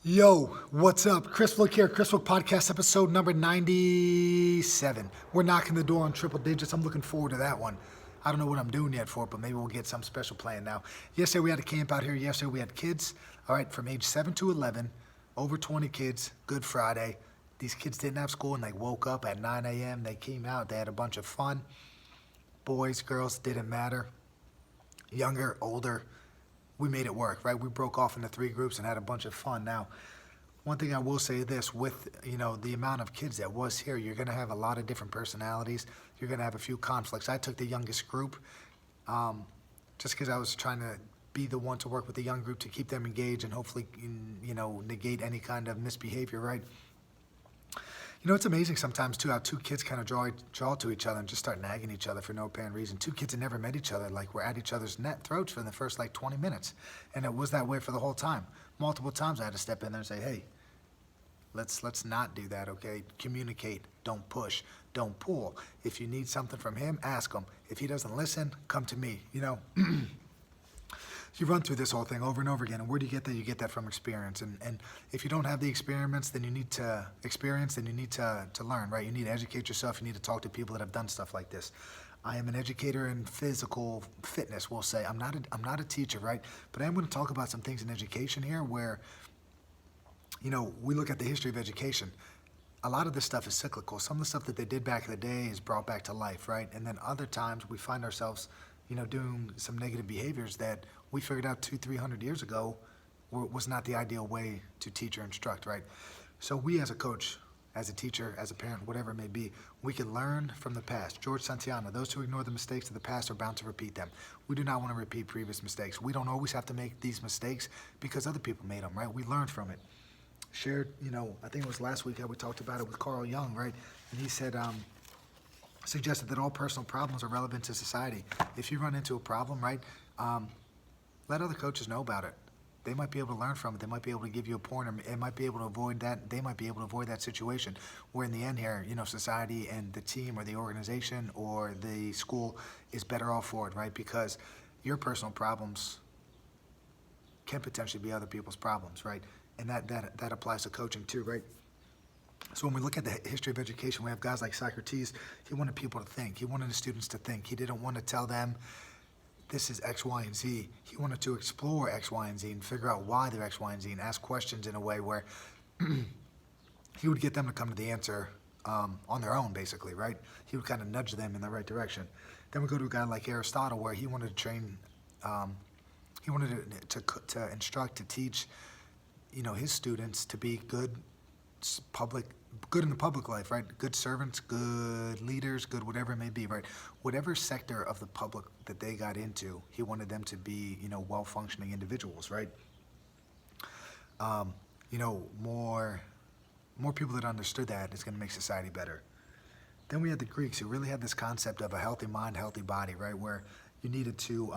Yo, what's up? Chris Flick here, Chris Flick Podcast episode number 97. We're knocking the door on triple digits. I'm looking forward to that one. I don't know what I'm doing yet for it, but maybe we'll get some special plan now. Yesterday we had a camp out here. Yesterday we had kids, all right, from age 7 to 11, over 20 kids, Good Friday. These kids didn't have school and they woke up at 9 a.m. They came out, they had a bunch of fun. Boys, girls, didn't matter. Younger, older. We made it work, right? We broke off into 3 groups and had a bunch of fun. Now, one thing I will say this, with, the amount of kids that was here, you're going to have a lot of different personalities. You're going to have a few conflicts. I took the youngest group just because I was trying to be the one to work with the young group to keep them engaged and hopefully, negate any kind of misbehavior, right? It's amazing sometimes, too, how 2 kids kind of draw to each other and just start nagging each other for no apparent reason. 2 kids that never met each other, were at each other's throats for the first, 20 minutes. And it was that way for the whole time. Multiple times I had to step in there and say, hey, let's not do that, okay? Communicate. Don't push. Don't pull. If you need something from him, ask him. If he doesn't listen, come to me, You run through this whole thing over and over again, and where do you get that? You get that from experience. And if you don't have the experience, then you need to learn, right? You need to educate yourself. You need to talk to people that have done stuff like this. I am an educator in physical fitness, we'll say. I'm not a teacher, right? But I am going to talk about some things in education here where, we look at the history of education. A lot of this stuff is cyclical. Some of the stuff that they did back in the day is brought back to life, right? And then other times we find ourselves doing some negative behaviors that we figured out 200-300 years ago was not the ideal way to teach or instruct, right? So we as a coach, as a teacher, as a parent, whatever it may be, we can learn from the past. George Santayana, those who ignore the mistakes of the past are bound to repeat them. We do not want to repeat previous mistakes. We don't always have to make these mistakes because other people made them, right? We learned from it. Shared, I think it was last week how we talked about it with Carl Jung, right? And he said, suggested that all personal problems are relevant to society. If you run into a problem, right, let other coaches know about it. They might be able to learn from it. They might be able to give you a pointer. It might be able to avoid that. They might be able to avoid that situation. Where in the end here, society and the team or the organization or the school is better off for it, right? Because your personal problems can potentially be other people's problems, right? And that applies to coaching too, right? So when we look at the history of education, we have guys like Socrates. He wanted people to think. He wanted the students to think. He didn't want to tell them this is X, Y, and Z. He wanted to explore X, Y, and Z and figure out why they're X, Y, and Z and ask questions in a way where he would get them to come to the answer on their own, basically, right? He would kind of nudge them in the right direction. Then we go to a guy like Aristotle, where he wanted to train, he wanted to instruct, to teach, his students to be good in the public life, right? Good servants, good leaders, good whatever it may be, right? Whatever sector of the public that they got into, he wanted them to be, well-functioning individuals, right? More people that understood that is going to make society better. Then we had the Greeks, who really had this concept of a healthy mind, healthy body, right? Where you needed to,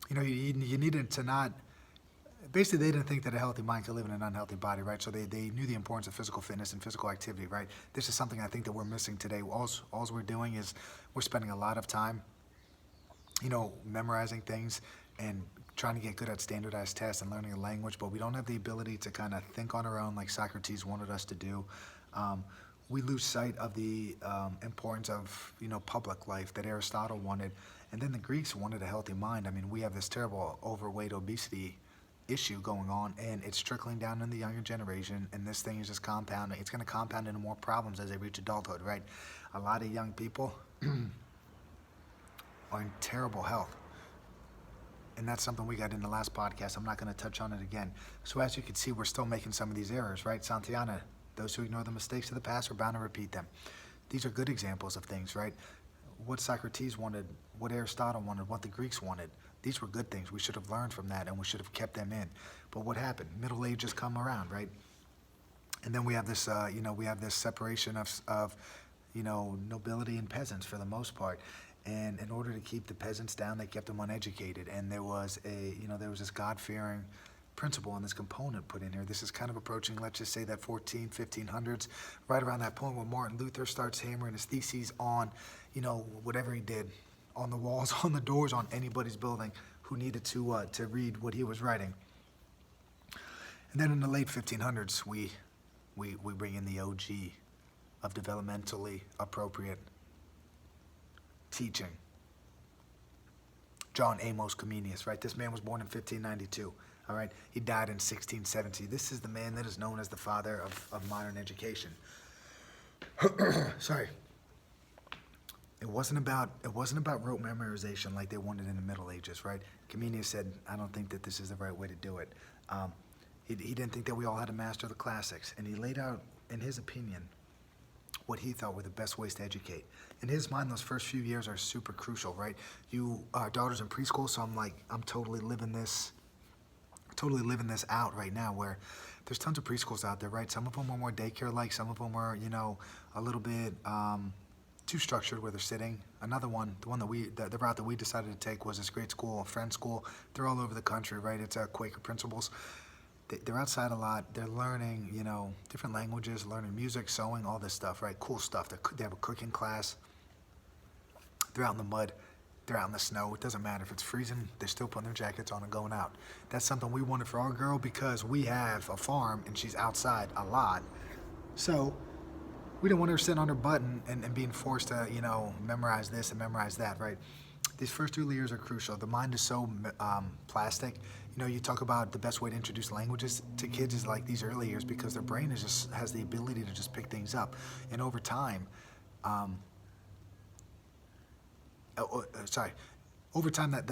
you needed to not. Basically, they didn't think that a healthy mind could live in an unhealthy body, right? So they knew the importance of physical fitness and physical activity, right? This is something I think that we're missing today. All we're doing is we're spending a lot of time, memorizing things and trying to get good at standardized tests and learning a language, but we don't have the ability to kind of think on our own like Socrates wanted us to do. We lose sight of the importance of, public life that Aristotle wanted. And then the Greeks wanted a healthy mind. I mean, we have this terrible overweight, obesity issue going on, and it's trickling down in the younger generation, and this thing is just compounding. It's going to compound into more problems as they reach adulthood, right? A lot of young people are in terrible health, and that's something we got in the last podcast. I'm not going to touch on it again. So as you can see, we're still making some of these errors, right? Santayana, those who ignore the mistakes of the past are bound to repeat them. These are good examples of things, right? What Socrates wanted, what Aristotle wanted, what the Greeks wanted. These were good things. We should have learned from that, and we should have kept them in. But what happened? Middle age has come around, right? And then we have this, we have this separation of nobility and peasants for the most part. And in order to keep the peasants down, they kept them uneducated. And there was this God-fearing principle and this component put in here. This is kind of approaching, let's just say, that 1500s, right around that point where Martin Luther starts hammering his theses on, whatever he did, on the walls, on the doors, on anybody's building who needed to read what he was writing. And then in the late 1500s, we bring in the OG of developmentally appropriate teaching. John Amos Comenius, right? This man was born in 1592, all right? He died in 1670. This is the man that is known as the father of modern education. Sorry. It wasn't about rote memorization like they wanted in the Middle Ages, right? Comenius said, I don't think that this is the right way to do it. He didn't think that we all had to master the classics, and he laid out, in his opinion, what he thought were the best ways to educate. In his mind, those first few years are super crucial, right? Our daughter's in preschool, so I'm totally living this out right now, where there's tons of preschools out there, right? Some of them are more daycare-like, some of them are, a little bit too structured where they're sitting. Another one, the route that we decided to take was this great school, a friend school. They're all over the country, right? It's Quaker principals. They're outside a lot. They're learning, different languages, learning music, sewing, all this stuff, right? Cool stuff. They have a cooking class. They're out in the mud. They're out in the snow. It doesn't matter if it's freezing. They're still putting their jackets on and going out. That's something we wanted for our girl because we have a farm and she's outside a lot. So we don't want her sitting on her butt and being forced to, memorize this and memorize that, right? These first early years are crucial. The mind is so plastic. You talk about the best way to introduce languages to kids is like these early years because their brain has the ability to just pick things up. And over time, that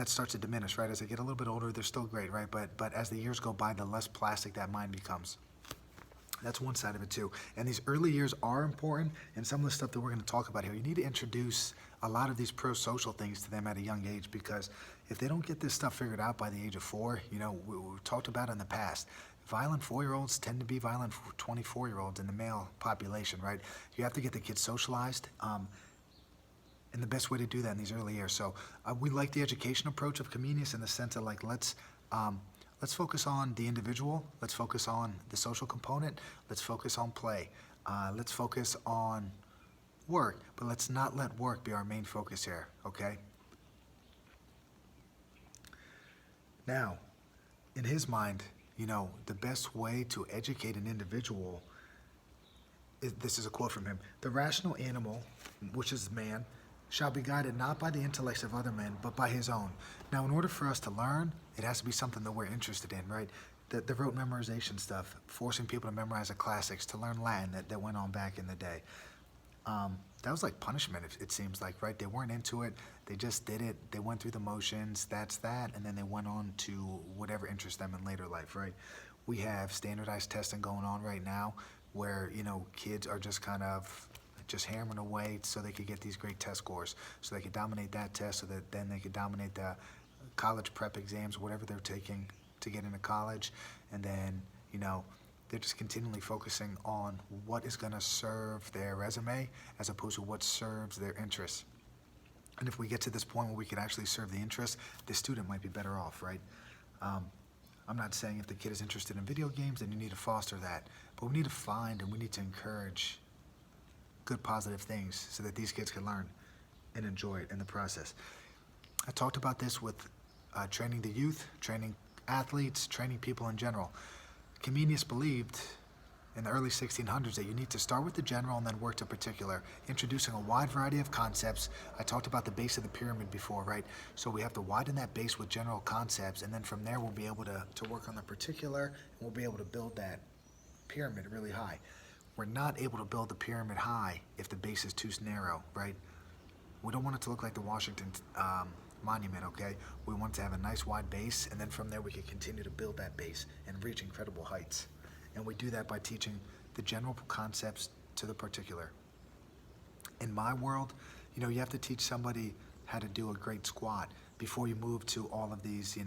starts to diminish, right? As they get a little bit older, they're still great, right? But as the years go by, the less plastic that mind becomes. That's one side of it too. And these early years are important, and some of the stuff that we're going to talk about here, you need to introduce a lot of these pro-social things to them at a young age, because if they don't get this stuff figured out by the age of 4, we've talked about in the past, violent 4-year-olds tend to be violent 24-year-olds in the male population, right? You have to get the kids socialized, and the best way to do that in these early years. So we like the education approach of Comenius in the sense of let's focus on the individual. Let's focus on the social component. Let's focus on play. Let's focus on work, but let's not let work be our main focus here, okay? Now, in his mind, the best way to educate an individual, this is a quote from him, "The rational animal, which is man, shall be guided not by the intellects of other men, but by his own." Now, in order for us to learn, it has to be something that we're interested in, right? The rote memorization stuff, forcing people to memorize the classics, to learn Latin that went on back in the day. That was like punishment, it seems like, right? They weren't into it. They just did it. They went through the motions. That's that. And then they went on to whatever interests them in later life, right? We have standardized testing going on right now where, kids are just kind of just hammering away so they could get these great test scores, so they could dominate that test, so that then they could dominate the college prep exams, whatever they're taking to get into college. And then, they're just continually focusing on what is going to serve their resume as opposed to what serves their interests. And if we get to this point where we can actually serve the interests, the student might be better off, right? I'm not saying if the kid is interested in video games, then you need to foster that. But we need to find and we need to encourage good, positive things so that these kids can learn and enjoy it in the process. I talked about this with training the youth, training athletes, training people in general. Comenius believed in the early 1600s that you need to start with the general and then work to particular, introducing a wide variety of concepts. I talked about the base of the pyramid before, right? So we have to widen that base with general concepts, and then from there we'll be able to work on the particular, and we'll be able to build that pyramid really high. We're not able to build the pyramid high if the base is too narrow, right? We don't want it to look like the Washington Monument, okay? We want to have a nice wide base, and then from there we can continue to build that base and reach incredible heights. And we do that by teaching the general concepts to the particular. In my world, you have to teach somebody how to do a great squat before you move to all of these,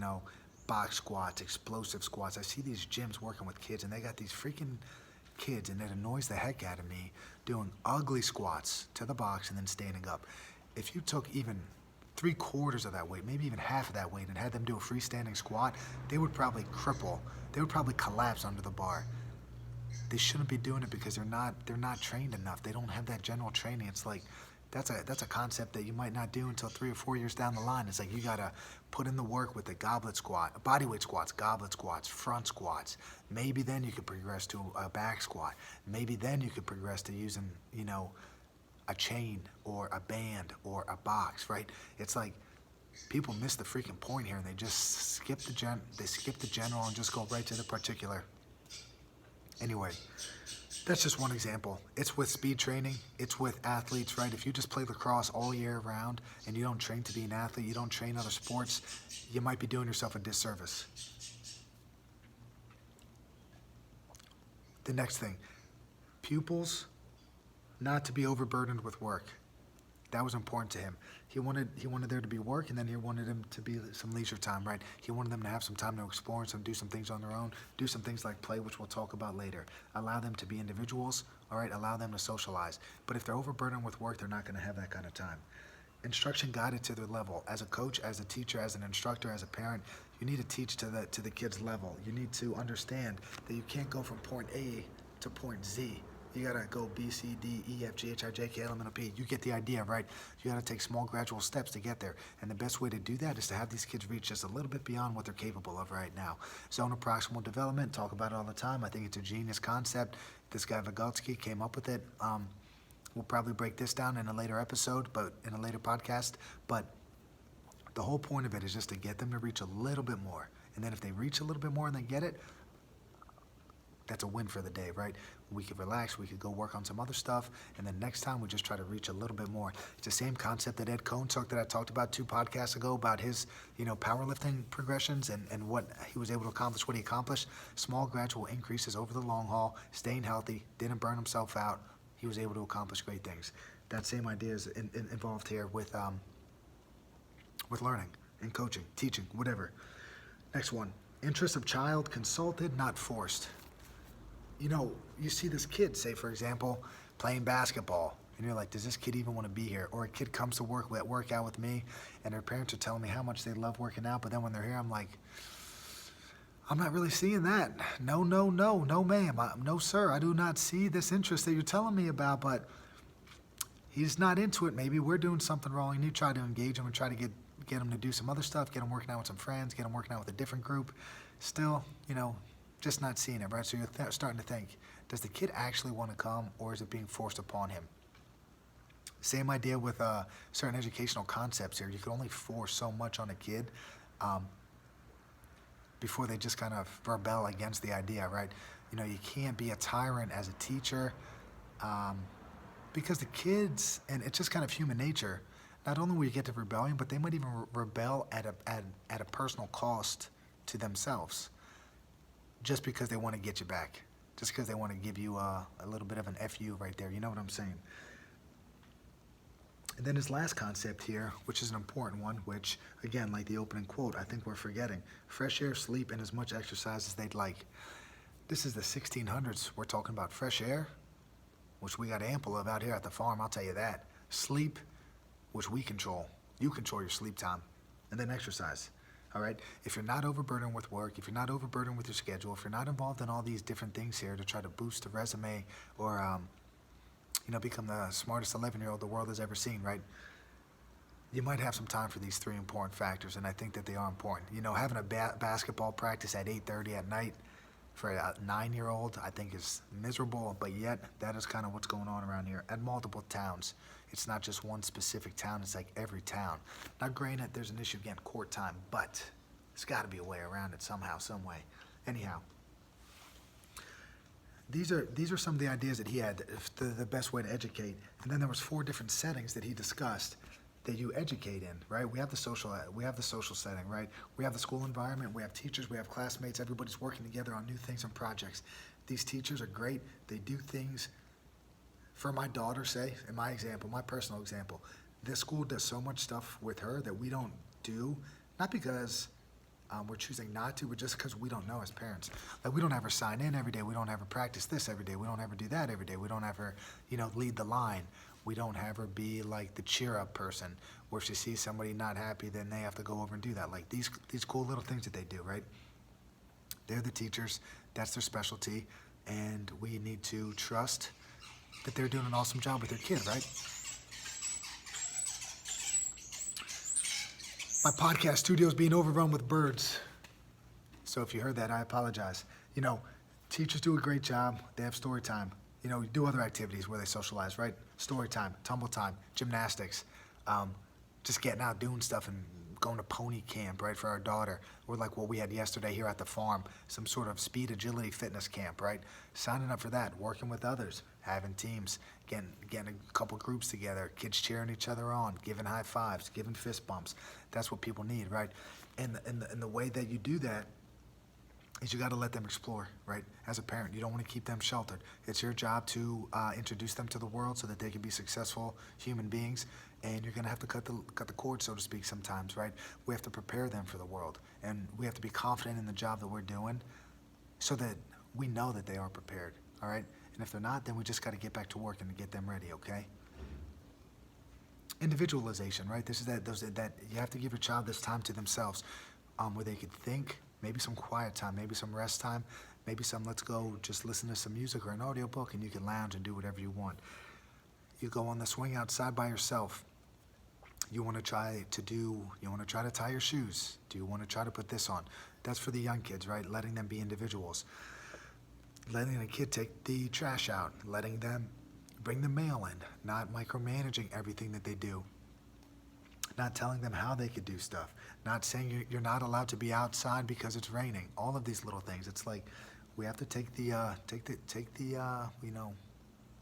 box squats, explosive squats. I see these gyms working with kids, and they got these freaking kids, and it annoys the heck out of me, doing ugly squats to the box and then standing up. If you took even 3/4 of that weight, maybe even half of that weight, and had them do a freestanding squat, they would probably cripple. They would probably collapse under the bar. They shouldn't be doing it because they're not trained enough. They don't have that general training. It's like That's a concept that you might not do until 3 or 4 years down the line. It's like you gotta put in the work with the goblet squat, bodyweight squats, goblet squats, front squats. Maybe then you could progress to a back squat. Maybe then you could progress to using, a chain or a band or a box, right? It's like people miss the freaking point here, and they just skip the general and just go right to the particular. Anyway, that's just one example. It's with speed training. It's with athletes, right? If you just play lacrosse all year round and you don't train to be an athlete, you don't train other sports, you might be doing yourself a disservice. The next thing, pupils not to be overburdened with work. That was important to him. He wanted there to be work, and then he wanted them to be some leisure time, right? He wanted them to have some time to explore and do some things on their own, do some things like play, which we'll talk about later. Allow them to be individuals, all right? Allow them to socialize. But if they're overburdened with work, they're not going to have that kind of time. Instruction guided to their level. As a coach, as a teacher, as an instructor, as a parent, you need to teach to the kid's level. You need to understand that you can't go from point A to point Z. You gotta go B, C, D, E, F, G, H, I, J, K, L, M, N, O, P. You get the idea, right? You gotta take small, gradual steps to get there. And the best way to do that is to have these kids reach just a little bit beyond what they're capable of right now. Zone of proximal development, talk about it all the time. I think it's a genius concept. This guy Vygotsky came up with it. We'll probably break this down in a later episode, but in a later podcast. But the whole point of it is just to get them to reach a little bit more. And then if they reach a little bit more and they get it, that's a win for the day, right? We could relax, we could go work on some other stuff, and then next time we just try to reach a little bit more. It's the same concept that Ed Cohn that I talked about 2 podcasts ago about his, powerlifting progressions and what he was able to accomplish, what he accomplished. Small gradual increases over the long haul, staying healthy, didn't burn himself out. He was able to accomplish great things. That same idea is involved here with learning and coaching, teaching, whatever. Next one, interest of child consulted, not forced. You see this kid, say, for example, playing basketball, and you're like, does this kid even want to be here? Or a kid comes to work out with me, and their parents are telling me how much they love working out, but then when they're here, I'm like, I'm not really seeing that. No, ma'am. No, sir, I do not see this interest that you're telling me about, but he's not into it. Maybe we're doing something wrong, and you try to engage him and try to get him to do some other stuff, get him working out with some friends, get him working out with a different group. Still, just not seeing it, right? So you're starting to think, does the kid actually want to come, or is it being forced upon him? Same idea with certain educational concepts here. You can only force so much on a kid before they just kind of rebel against the idea, right? You can't be a tyrant as a teacher because the kids, and it's just kind of human nature, not only will you get to rebellion, but they might even rebel at a personal cost to themselves, just because they want to get you back, just because they want to give you a little bit of an FU right there. You know what I'm saying? And then his last concept here, which is an important one, which, again, like the opening quote, I think we're forgetting. Fresh air, sleep, and as much exercise as they'd like. This is the 1600s. We're talking about fresh air, which we got ample of out here at the farm, I'll tell you that. Sleep, which we control. You control your sleep time. And then exercise. All right, if you're not overburdened with work, if you're not overburdened with your schedule, if you're not involved in all these different things here to try to boost the resume or, become the smartest 11-year-old the world has ever seen, right? You might have some time for these 3 important factors, and I think that they are important. Having a basketball practice at 8:30 at night for a 9-year-old, I think is miserable, but yet that is kind of what's going on around here at multiple towns. It's not just one specific town, it's like every town. Now granted, there's an issue again, court time, but there's gotta be a way around it somehow, some way. Anyhow, these are some of the ideas that he had, the best way to educate. And then there was 4 different settings that he discussed that you educate in, right? We have the social setting, right? We have the school environment, we have teachers, we have classmates, everybody's working together on new things and projects. These teachers are great, they do things. For my daughter, say, in my example, my personal example, this school does so much stuff with her that we don't do, not because we're choosing not to, but just because we don't know as parents. Like, we don't ever sign in every day, we don't ever practice this every day, we don't ever do that every day, we don't ever, lead the line. We don't have her be like the cheer-up person, where if she sees somebody not happy, then they have to go over and do that. Like these cool little things that they do, right? They're the teachers, that's their specialty, and we need to trust that they're doing an awesome job with their kid, right? My podcast studio is being overrun with birds. So if you heard that, I apologize. Teachers do a great job. They have story time. Do other activities where they socialize, right? Story time, tumble time, gymnastics, just getting out, doing stuff, and going to pony camp, right, for our daughter. Or like what we had yesterday here at the farm, some sort of speed agility fitness camp, right? Signing up for that, working with others, having teams, getting a couple groups together, kids cheering each other on, giving high fives, giving fist bumps. That's what people need, right? And the way that you do that is you got to let them explore, right? As a parent, you don't want to keep them sheltered. It's your job to introduce them to the world so that they can be successful human beings. And you're going to have to cut the cord, so to speak, sometimes, right? We have to prepare them for the world. And we have to be confident in the job that we're doing so that we know that they are prepared, all right? And if they're not, then we just got to get back to work and get them ready, okay? Individualization, right? This is that you have to give your child this time to themselves where they could think, maybe some quiet time, maybe some rest time, maybe some let's go just listen to some music or an audiobook and you can lounge and do whatever you want. You go on the swing outside by yourself. You want to try to tie your shoes. Do you want to try to put this on? That's for the young kids, right? Letting them be individuals. Letting a kid take the trash out. Letting them bring the mail in. Not micromanaging everything that they do. Not telling them how they could do stuff. Not saying you're not allowed to be outside because it's raining. All of these little things. It's like we have to take the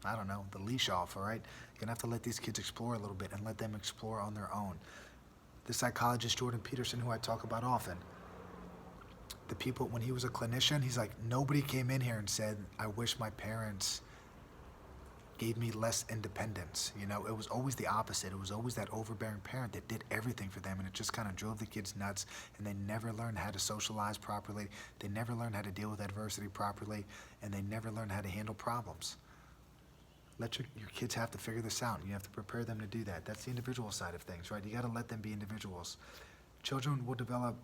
the leash off, all right? You're gonna have to let these kids explore a little bit and let them explore on their own. The psychologist Jordan Peterson, who I talk about often, when he was a clinician, he's like, nobody came in here and said, I wish my parents gave me less independence. It was always the opposite. It was always that overbearing parent that did everything for them, and it just kind of drove the kids nuts, and they never learned how to socialize properly. They never learned how to deal with adversity properly, and they never learned how to handle problems. Let your kids have to figure this out, and you have to prepare them to do that. That's the individual side of things, right? You got to let them be individuals. Children will develop.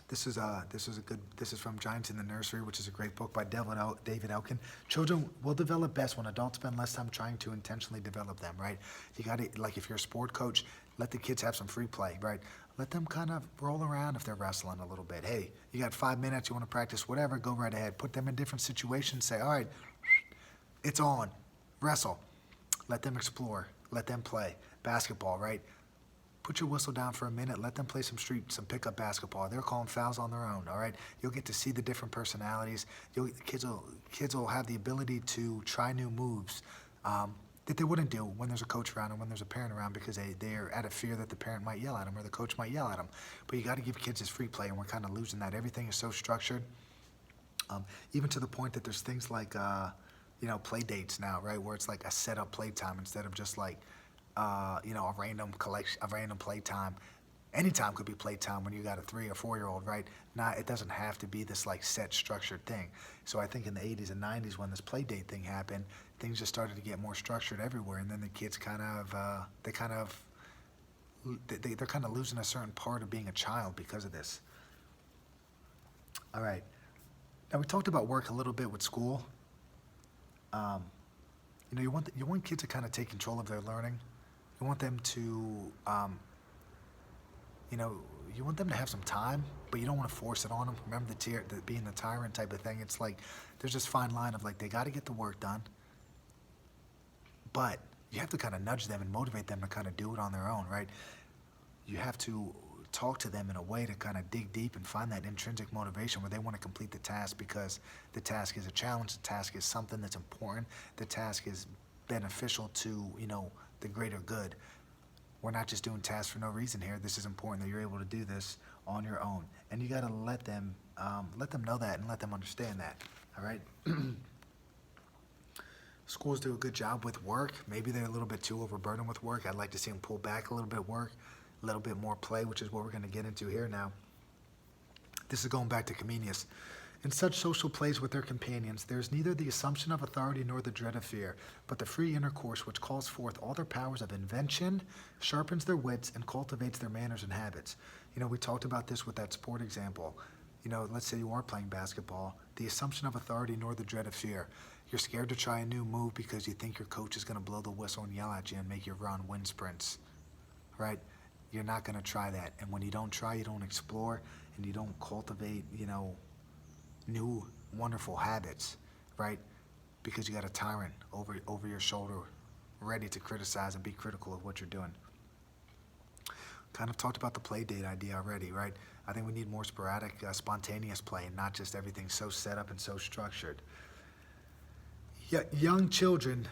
This is from Giants in the Nursery, which is a great book by David Elkin. Children will develop best when adults spend less time trying to intentionally develop them, right? You got to, like if you're a sport coach, let the kids have some free play, right? Let them kind of roll around if they're wrestling a little bit. Hey, you got 5 minutes, you want to practice whatever, go right ahead. Put them in different situations, say, all right, it's on, wrestle. Let them explore, let them play. Basketball, right? Put your whistle down for a minute. Let them play some pickup basketball. They're calling fouls on their own, all right? You'll get to see the different personalities. Kids will have the ability to try new moves that they wouldn't do when there's a coach around and when there's a parent around because they're out of fear that the parent might yell at them or the coach might yell at them. But you got to give kids this free play, and we're kind of losing that. Everything is so structured, even to the point that there's things like, play dates now, right, where it's like a set-up play time instead of just like, a random play time. Anytime could be play time when you got a 3 or 4 year old, right? It doesn't have to be this like set structured thing. So I think in the 80s and 90s when this play date thing happened, things just started to get more structured everywhere, and then the kids they're kind of losing a certain part of being a child because of this. All right. Now we talked about work a little bit with school. You want kids to kind of take control of their learning. You want them to, you want them to have some time, but you don't want to force it on them. Remember the being the tyrant type of thing. It's like there's this fine line of like they got to get the work done, but you have to kind of nudge them and motivate them to kind of do it on their own, right? You have to talk to them in a way to kind of dig deep and find that intrinsic motivation where they want to complete the task because the task is a challenge, the task is something that's important, the task is beneficial to, the greater good. We're not just doing tasks for no reason here. This is important that you're able to do this on your own. And you got to let them know that and let them understand that, all right? Schools do a good job with work. Maybe they're a little bit too overburdened with work. I'd like to see them pull back a little bit work, a little bit more play, which is what we're going to get into here now. This is going back to Comenius. In such social plays with their companions, there is neither the assumption of authority nor the dread of fear, but the free intercourse which calls forth all their powers of invention, sharpens their wits, and cultivates their manners and habits. We talked about this with that sport example. Let's say you are playing basketball. The assumption of authority nor the dread of fear. You're scared to try a new move because you think your coach is going to blow the whistle and yell at you and make you run wind sprints, right? you're not going to try that. And when you don't try, you don't explore, and you don't cultivate, new wonderful habits, right? Because you got a tyrant over your shoulder ready to criticize and be critical of what you're doing. Kind of talked about the play date idea already, right? I think we need more sporadic, spontaneous play, and not just everything so set up and so structured. Young children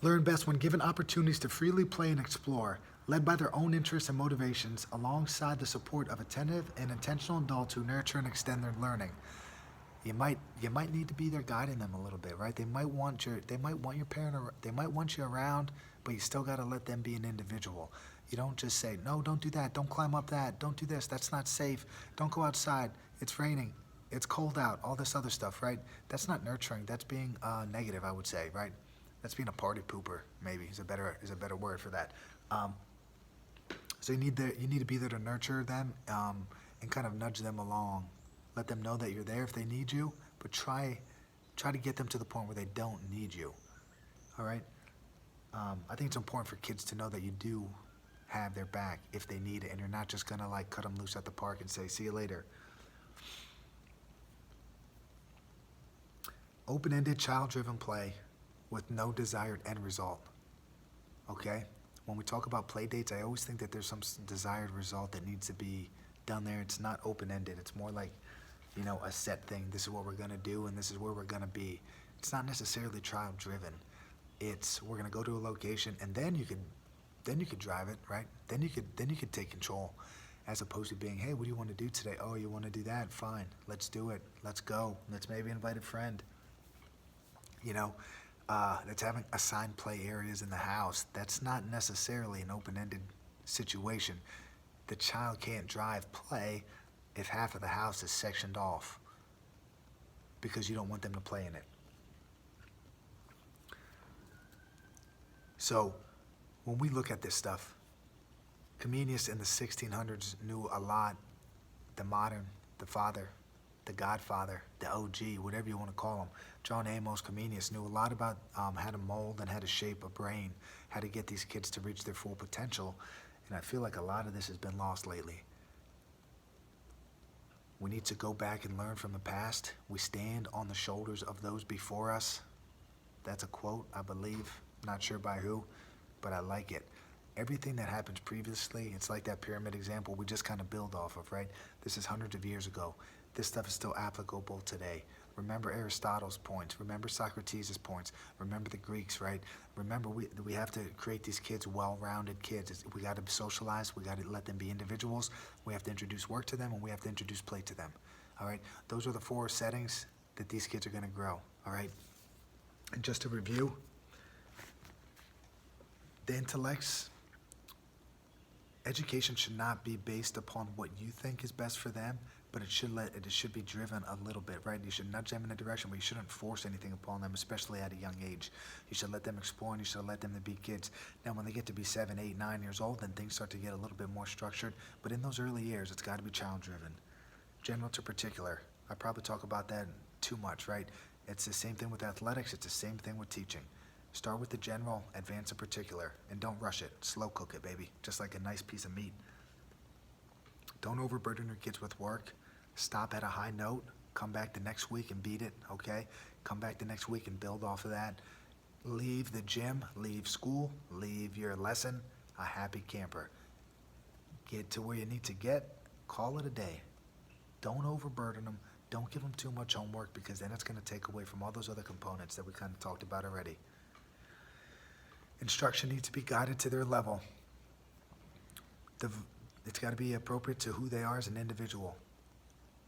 learn best when given opportunities to freely play and explore, led by their own interests and motivations, alongside the support of attentive and intentional adults who nurture and extend their learning. You might need to be there guiding them a little bit, right? They might want you around, but you still got to let them be an individual. You don't just say, no, don't do that, don't climb up that, don't do this, that's not safe, don't go outside, it's raining, it's cold out, all this other stuff, right? That's not nurturing, that's being negative, I would say, right? That's being a party pooper, maybe, is a better word for that. So you need to be there to nurture them, and kind of nudge them along. Let them know that you're there if they need you, but try to get them to the point where they don't need you. All right? I think it's important for kids to know that you do have their back if they need it, and you're not just gonna like cut them loose at the park and say, see you later. Open-ended, child-driven play with no desired end result. Okay? When we talk about play dates, I always think that there's some desired result that needs to be done there. It's not open-ended. It's more like, a set thing. This is what we're gonna do, and this is where we're gonna be. It's not necessarily child-driven. It's we're gonna go to a location, and then you could drive it, right? Then you could take control, as opposed to being, hey, what do you want to do today? Oh, you want to do that? Fine, let's do it. Let's go. Let's maybe invite a friend. That's having assigned play areas in the house. That's not necessarily an open-ended situation. The child can't drive play if half of the house is sectioned off because you don't want them to play in it. So when we look at this stuff, Comenius in the 1600s knew a lot. The modern, the father, the godfather, the OG, whatever you want to call him, John Amos, Comenius, knew a lot about how to mold and how to shape a brain, how to get these kids to reach their full potential. And I feel like a lot of this has been lost lately. We need to go back and learn from the past. We stand on the shoulders of those before us. That's a quote, I believe. Not sure by who, but I like it. Everything that happens previously, it's like that pyramid example we just kind of build off of, right? This is hundreds of years ago. This stuff is still applicable today. Remember Aristotle's points. Remember Socrates' points. Remember the Greeks, right? Remember we have to create these kids well-rounded kids. We got to socialize. We got to let them be individuals. We have to introduce work to them, and we have to introduce play to them. All right? Those are the 4 settings that these kids are going to grow. All right? And just to review, the intellects, education should not be based upon what you think is best for them, but it should be driven a little bit, right? You should nudge them in a direction, but you shouldn't force anything upon them, especially at a young age. You should let them explore, and you should let them to be kids. Now, when they get to be 7, 8, 9 years old, then things start to get a little bit more structured. But in those early years, it's got to be child-driven. General to particular. I probably talk about that too much, right? It's the same thing with athletics. It's the same thing with teaching. Start with the general, advance to particular, and don't rush it. Slow cook it, baby, just like a nice piece of meat. Don't overburden your kids with work. Stop at a high note. Come back the next week and beat it, okay? Come back the next week and build off of that. Leave the gym, leave school, leave your lesson, a happy camper. Get to where you need to get, call it a day. Don't overburden them. Don't give them too much homework, because then it's going to take away from all those other components that we kind of talked about already. Instruction needs to be guided to their level. It's got to be appropriate to who they are as an individual.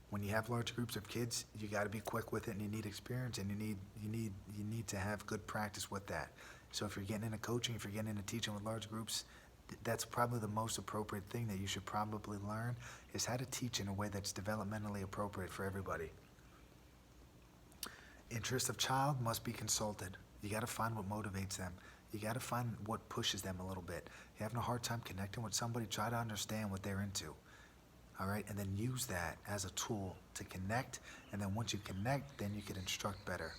When you have large groups of kids, you got to be quick with it, and you need experience, and you need to have good practice with that. So if you're getting into coaching, if you're getting into teaching with large groups, that's probably the most appropriate thing that you should probably learn, is how to teach in a way that's developmentally appropriate for everybody. Interest of child must be consulted. You got to find what motivates them. You got to find what pushes them a little bit. You're having a hard time connecting with somebody, try to understand what they're into. All right, and then use that as a tool to connect, and then once you connect, then you can instruct better.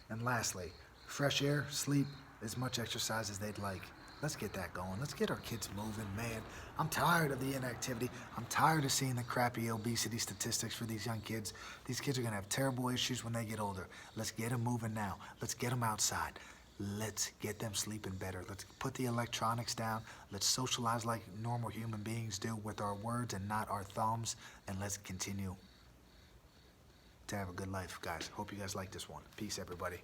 And lastly, fresh air, sleep, as much exercise as they'd like. Let's get that going. Let's get our kids moving, man. I'm tired of the inactivity. I'm tired of seeing the crappy obesity statistics for these young kids. These kids are gonna have terrible issues when they get older. Let's get them moving now. Let's get them outside. Let's get them sleeping better. Let's put the electronics down. Let's socialize like normal human beings do with our words and not our thumbs. And let's continue to have a good life, guys. Hope you guys like this one. Peace, everybody.